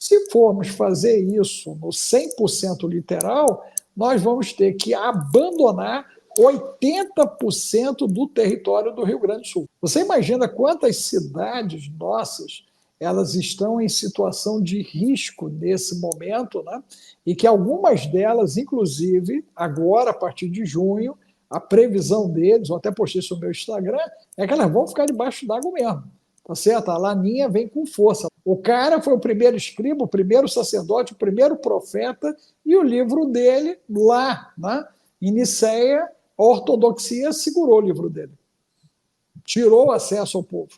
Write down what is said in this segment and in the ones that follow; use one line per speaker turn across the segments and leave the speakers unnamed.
Se formos fazer isso no 100% literal, nós vamos ter que abandonar 80% do território do Rio Grande do Sul. Você imagina quantas cidades nossas elas estão em situação de risco nesse momento, né? E que algumas delas, inclusive, agora, a partir de junho, a previsão deles, eu até postei isso no meu Instagram, é que elas vão ficar debaixo d'água mesmo. Tá certo? A laninha vem com força. O cara foi o primeiro escriba, o primeiro sacerdote, o primeiro profeta, e o livro dele, lá, né, em Niceia, a ortodoxia segurou o livro dele. Tirou acesso ao povo.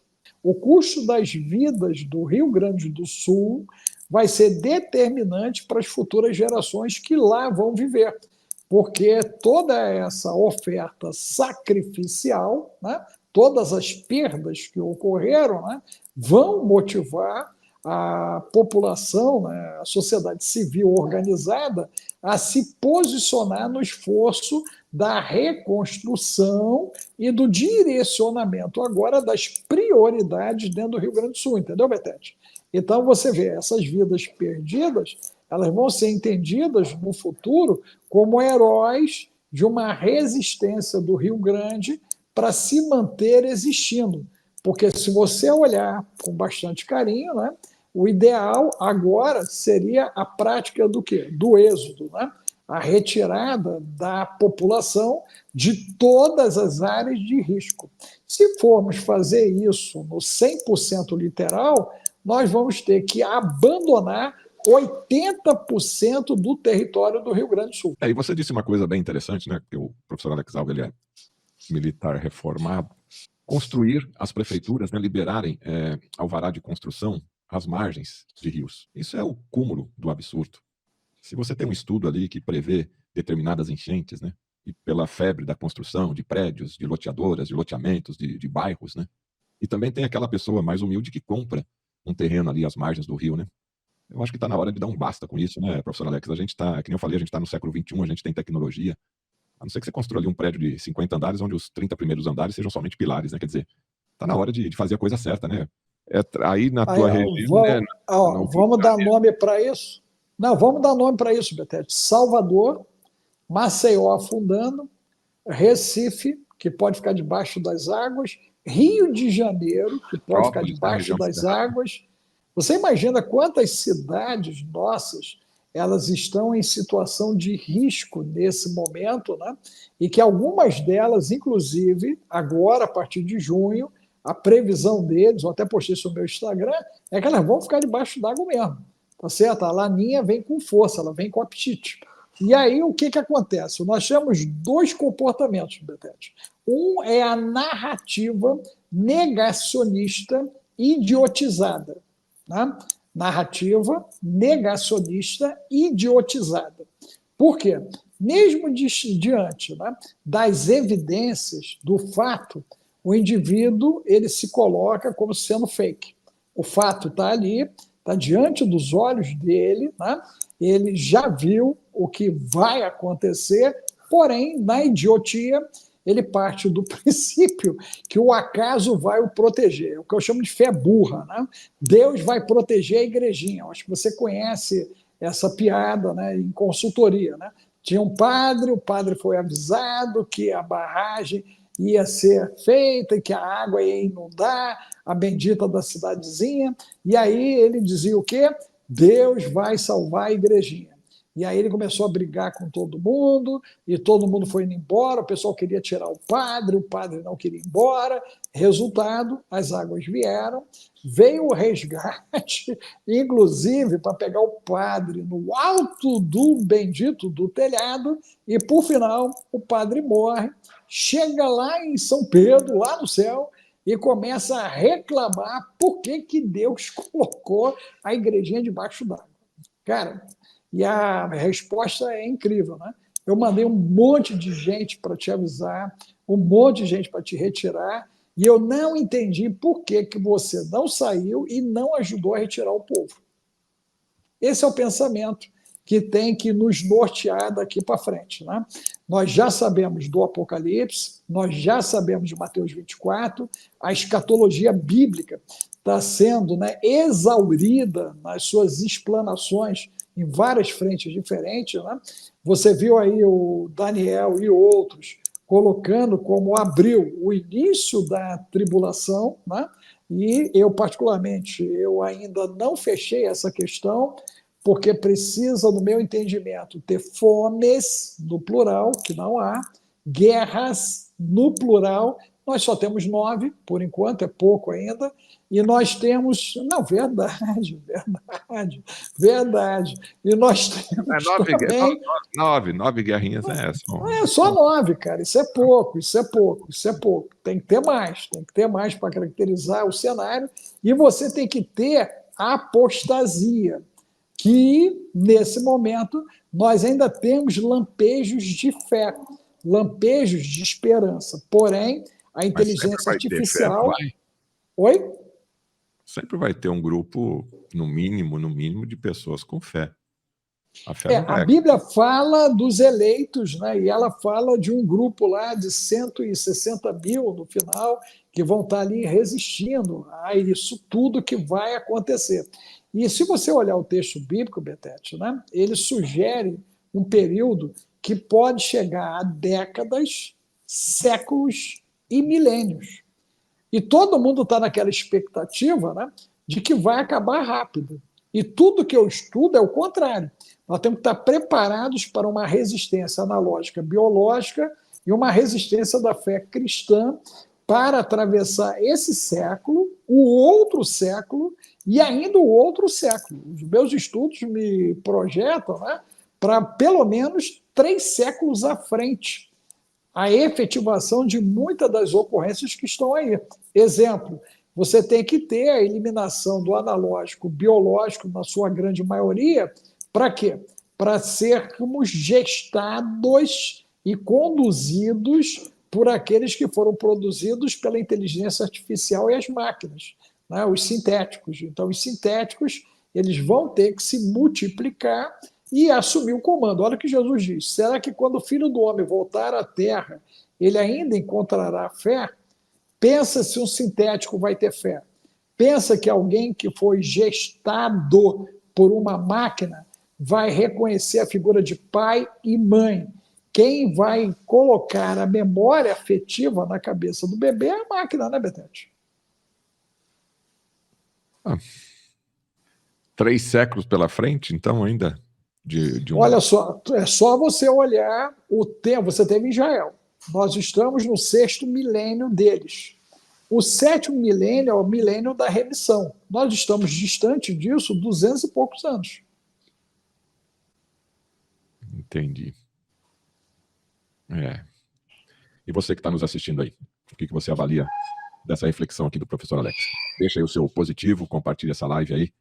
O custo das vidas do Rio Grande do Sul vai ser determinante para as futuras gerações que lá vão viver, porque toda essa oferta sacrificial, né, todas as perdas que ocorreram, né, vão motivar a população, né, a sociedade civil organizada, a se posicionar no esforço da reconstrução e do direcionamento agora das prioridades dentro do Rio Grande do Sul, entendeu, Betete? Então, você vê, essas vidas perdidas, elas vão ser entendidas no futuro como heróis de uma resistência do Rio Grande para se manter existindo. Porque se você olhar com bastante carinho, né, o ideal agora seria a prática do quê? Do êxodo, né? A retirada da população de todas as áreas de risco. Se formos fazer isso no 100% literal, nós vamos ter que abandonar 80% do território do Rio Grande do Sul.
E você disse uma coisa bem interessante, né? Que o professor Alex Alves, ele é militar reformado. Construir as prefeituras, né, liberarem alvará de construção às margens de rios. Isso é o cúmulo do absurdo. Se você tem um estudo ali que prevê determinadas enchentes, né, e pela febre da construção de prédios, de loteadoras, de loteamentos, de bairros, né, e também tem aquela pessoa mais humilde que compra um terreno ali às margens do rio, né. Eu acho que está na hora de dar um basta com isso, né, professor Alex? A gente está, que nem eu falei, a gente está no século XXI, a gente tem tecnologia. A não ser que você construa ali um prédio de 50 andares, onde os 30 primeiros andares sejam somente pilares, né? Quer dizer, está na hora de fazer a coisa certa, né? Aí na tua região, né?
Vamos dar nome para isso? Não, vamos dar nome para isso, Betete. Salvador, Maceió afundando, Recife, que pode ficar debaixo das águas, Rio de Janeiro, que pode ficar debaixo das águas. Você imagina quantas cidades nossas elas estão em situação de risco nesse momento, né? E que algumas delas, inclusive, agora, a partir de junho, a previsão deles, eu até postei isso no meu Instagram, é que elas vão ficar debaixo d'água mesmo, tá certo? A laninha vem com força, ela vem com apetite. E aí, o que acontece? Nós temos dois comportamentos, Betete. Um é a narrativa negacionista idiotizada, né? Narrativa negacionista idiotizada. Por quê? Mesmo diante, né, das evidências do fato, o indivíduo ele se coloca como sendo fake. O fato está ali, está diante dos olhos dele, né? Ele já viu o que vai acontecer, porém, na idiotia, ele parte do princípio que o acaso vai o proteger. É o que eu chamo de fé burra, né? Deus vai proteger a igrejinha. Eu acho que você conhece essa piada, né, em consultoria, né? Tinha um padre, o padre foi avisado que a barragem ia ser feita e que a água ia inundar a bendita da cidadezinha, e aí ele dizia o quê? Deus vai salvar a igrejinha. E aí ele começou a brigar com todo mundo, e todo mundo foi indo embora, o pessoal queria tirar o padre não queria ir embora. Resultado, as águas vieram, veio o resgate, inclusive para pegar o padre no alto do bendito do telhado, e por final o padre morre, chega lá em São Pedro, lá no céu, e começa a reclamar por que Deus colocou a igrejinha debaixo d'água. Cara, e a resposta é incrível, né? Eu mandei um monte de gente para te avisar, um monte de gente para te retirar, e eu não entendi por que você não saiu e não ajudou a retirar o povo. Esse é o pensamento que tem que nos nortear daqui para frente, né? Nós já sabemos do Apocalipse, nós já sabemos de Mateus 24, a escatologia bíblica está sendo, né, exaurida nas suas explanações em várias frentes diferentes, né? Você viu aí o Daniel e outros colocando como abril o início da tribulação, né? E eu, particularmente, eu ainda não fechei essa questão, porque precisa, no meu entendimento, ter fomes, no plural, que não há, guerras, no plural. Nós só temos 9, por enquanto, é pouco ainda, e nós temos... Não, verdade, verdade, verdade. E nós temos também...
Nove guerrinhas
É só 9, cara. Isso é pouco, isso é pouco, isso é pouco. Tem que ter mais para caracterizar o cenário. E você tem que ter a apostasia, que, nesse momento, nós ainda temos lampejos de fé, lampejos de esperança. Porém, a inteligência artificial... Oi?
Sempre vai ter um grupo, no mínimo, de pessoas com fé. A fé não vai...
A Bíblia fala dos eleitos, né? E ela fala de um grupo lá de 160 mil no final, que vão estar ali resistindo a isso tudo que vai acontecer. E se você olhar o texto bíblico, Betete, né? Ele sugere um período que pode chegar a décadas, séculos e milênios. E todo mundo está naquela expectativa, né, de que vai acabar rápido. E tudo que eu estudo é o contrário. Nós temos que estar preparados para uma resistência analógica biológica e uma resistência da fé cristã para atravessar esse século, o outro século e ainda o outro século. Os meus estudos me projetam, né, para pelo menos 3 séculos à frente a efetivação de muitas das ocorrências que estão aí. Exemplo, você tem que ter a eliminação do analógico biológico, na sua grande maioria, para quê? Para sermos gestados e conduzidos por aqueles que foram produzidos pela inteligência artificial e as máquinas, né? Os sintéticos. Então, os sintéticos eles vão ter que se multiplicar e assumir o comando. Olha o que Jesus diz. Será que quando o Filho do Homem voltar à Terra, ele ainda encontrará fé? Pensa se um sintético vai ter fé. Pensa que alguém que foi gestado por uma máquina vai reconhecer a figura de pai e mãe. Quem vai colocar a memória afetiva na cabeça do bebê é a máquina, né, Betete?
3 séculos pela frente, então, ainda?
Olha só, é só você olhar o tempo. Você teve Israel. Nós estamos no 6º milênio deles. O 7º milênio é o milênio da remissão. Nós estamos distante disso 200 e poucos anos.
Entendi. E você que está nos assistindo aí, o que você avalia dessa reflexão aqui do professor Alex? Deixa aí o seu positivo, compartilha essa live aí.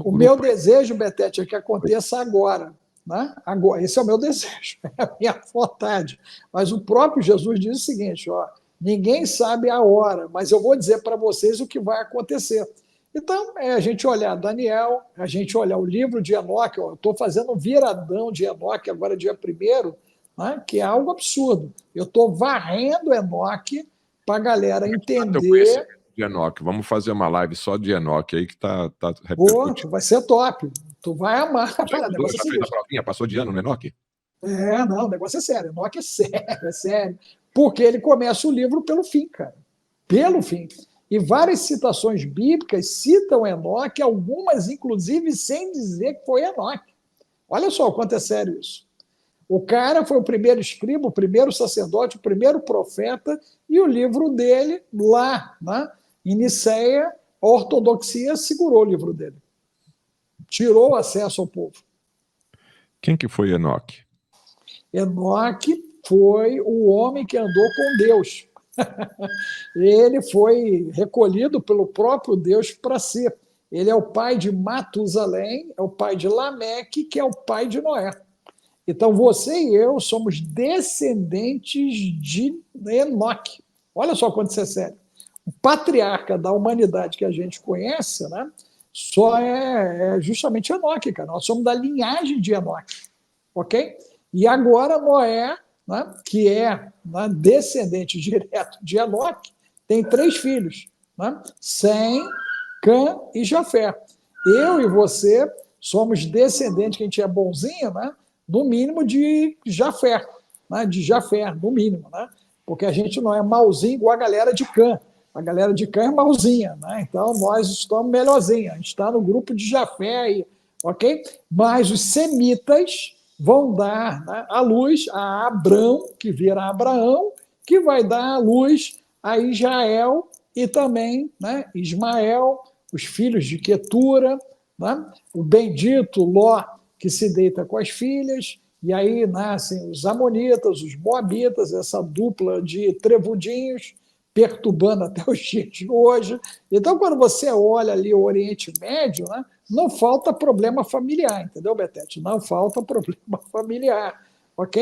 O meu desejo, Betete, é que aconteça agora. Né? Agora, esse é o meu desejo, é a minha vontade. Mas o próprio Jesus diz o seguinte, ó, ninguém sabe a hora, mas eu vou dizer para vocês o que vai acontecer. Então, a gente olhar Daniel, a gente olhar o livro de Enoque, eu estou fazendo um viradão de Enoque agora, dia 1º, né, que é algo absurdo. Eu estou varrendo Enoque para a galera entender...
De Enoque. Vamos fazer uma live só de Enoque aí que tá
repercutindo. Vai ser top. Tu vai amar.
Já fez a provinha? Passou de ano no Enoque?
Não, o negócio é sério. Enoque é sério. Porque ele começa o livro pelo fim, cara. Pelo fim. E várias citações bíblicas citam Enoque, algumas, inclusive, sem dizer que foi Enoque. Olha só o quanto é sério isso. O cara foi o primeiro escriba, o primeiro sacerdote, o primeiro profeta, e o livro dele, lá, né, em Niceia, a ortodoxia segurou o livro dele. Tirou o acesso ao povo.
Quem que foi Enoque?
Enoque foi o homem que andou com Deus. Ele foi recolhido pelo próprio Deus para si. Ele é o pai de Matusalém, é o pai de Lameque, que é o pai de Noé. Então, você e eu somos descendentes de Enoque. Olha só quanto isso é sério. O patriarca da humanidade que a gente conhece, né, só é justamente Enoque, cara. Nós somos da linhagem de Enoque, ok? E agora Noé, né, que é, né, descendente direto de Enoque, tem 3 filhos, né? Sem, Cã e Jafé. Eu e você somos descendentes, que a gente é bonzinho, né? No mínimo de Jafé, né? De Jafé, no mínimo, né? Porque a gente não é malzinho igual a galera de Cã. A galera de Cã é malzinha, né? Então nós estamos melhorzinhos. A gente está no grupo de Jafé aí, ok? Mas os semitas vão dar, né, a luz a Abrão, que vira Abraão, que vai dar a luz a Israel e também, né, Ismael, os filhos de Quetura, né, o bendito Ló, que se deita com as filhas, e aí nascem os amonitas, os moabitas, essa dupla de trevudinhos, perturbando até os dias de hoje. Então, quando você olha ali o Oriente Médio, né, não falta problema familiar, entendeu, Betete? Não falta problema familiar, ok?